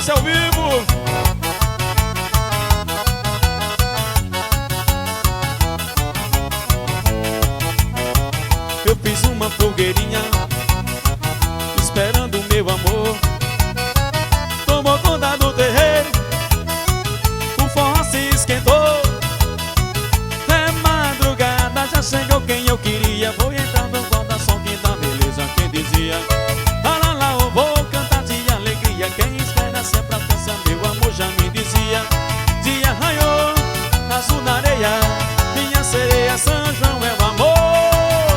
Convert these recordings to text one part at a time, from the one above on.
você ao vivo. Eu fiz uma fogueirinha esperando o meu amor. Tomou conta do terreiro, o forró se esquentou. É madrugada, já chegou quem eu queria. Vou entrar no coração que dá beleza. Quem dizia, lá lá lá, eu vou cantar de alegria. Quem espera sempre alcança, meu amor já me dizia. Dia raiou, azul na areia, minha sereia, São João é o amor.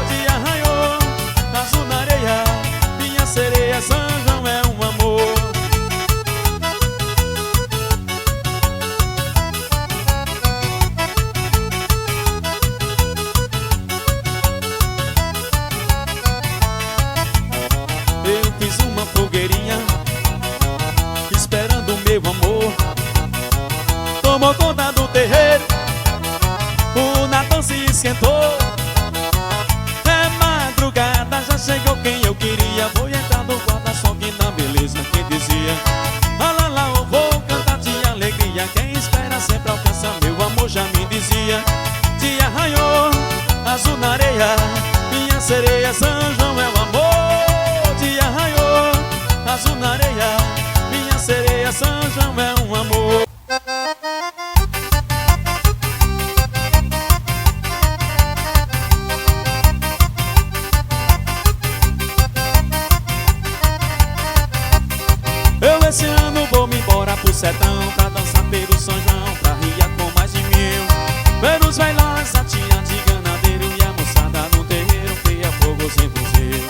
Dia raiou, azul na areia, minha sereia, São João é um amor. Eu fiz uma fogueirinha esperando o meu amor. Tomou conta do terreiro, o Natal se esquentou. É madrugada, já chegou quem eu queria. Vou entrar no guarda-sol que dá beleza. Quem dizia, lá lá lá, eu vou cantar de alegria. Quem espera sempre alcança, meu amor já me dizia. Dia raiou, azul na areia, minha sereia, São João é o amor. Dia raiou, azul na areia, minha sereia, São João é um amor. Eu esse ano vou me embora pro sertão, pra dançar pelo São João, pra ria com mais de 1000. Ver os velhões, a tia de ganadeiro e a moçada no terreiro, cria fogo sem fuzil.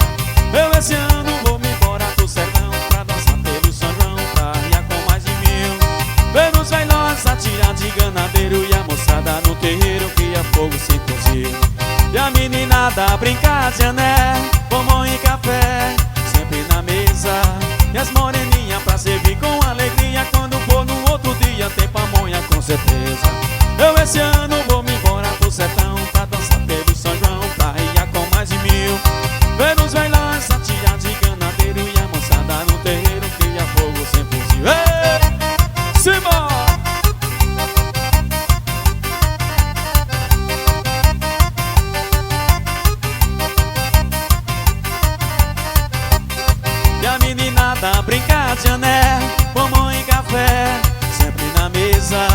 Eu esse ano vou me embora pro sertão, pra dançar pelo São João, pra ria com mais de 1000. Ver os velhões, a tia de ganadeiro e a moçada no terreiro, cria fogo sem fuzil. E a meninada brincar de ané, bombom e café, sempre na mesa. E as moreninhas pra servir com alegria. Quando for no outro dia tem pamonha com certeza. Eu esse ano vou me embora pro sertão, pra dançar pelo São João, pra ria com mais de 1000. Ver os velhões, a tia de ganadeiro e a moçada no terreiro, cria fogo sem fuzil. Ei, Simão! E a meninada brincar de ané, bombom e café, sempre na mesa.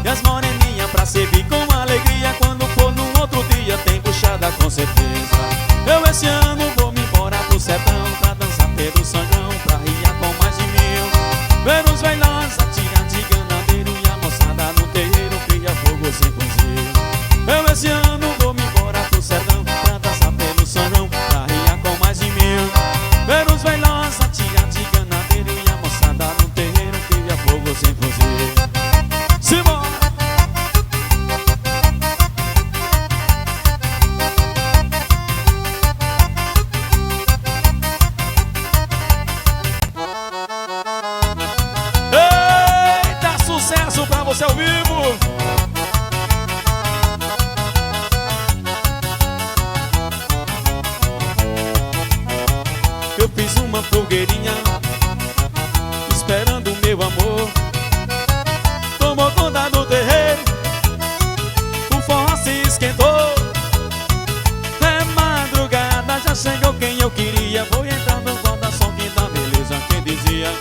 E as moreninhas pra servir com alegria. Quando for no outro dia tem puxada com certeza. Eu esse ano vou me embora pro sertão, pra dançar pelo São João, pra ria com mais de 1000. Ver os velhões, a tia de ganadeiro e a moçada no terreiro, cria fogo sem fuzil. Eu esse ano vou me embora pro sertão, pra dançar pelo São João, pra ria com mais de 1000. Ver os velhões, a tia de ganadeiro e a moçada no terreiro, cria fogo sem fuzil. Simão! Eita, sucesso pra você ao vivo! Eu fiz uma fogueirinha esperando o meu amor. Tomou conta do terreiro, o forró se esquentou. É madrugada, já chegou quem eu queria. Vou entrar no guarda-sol que dá beleza. Quem dizia,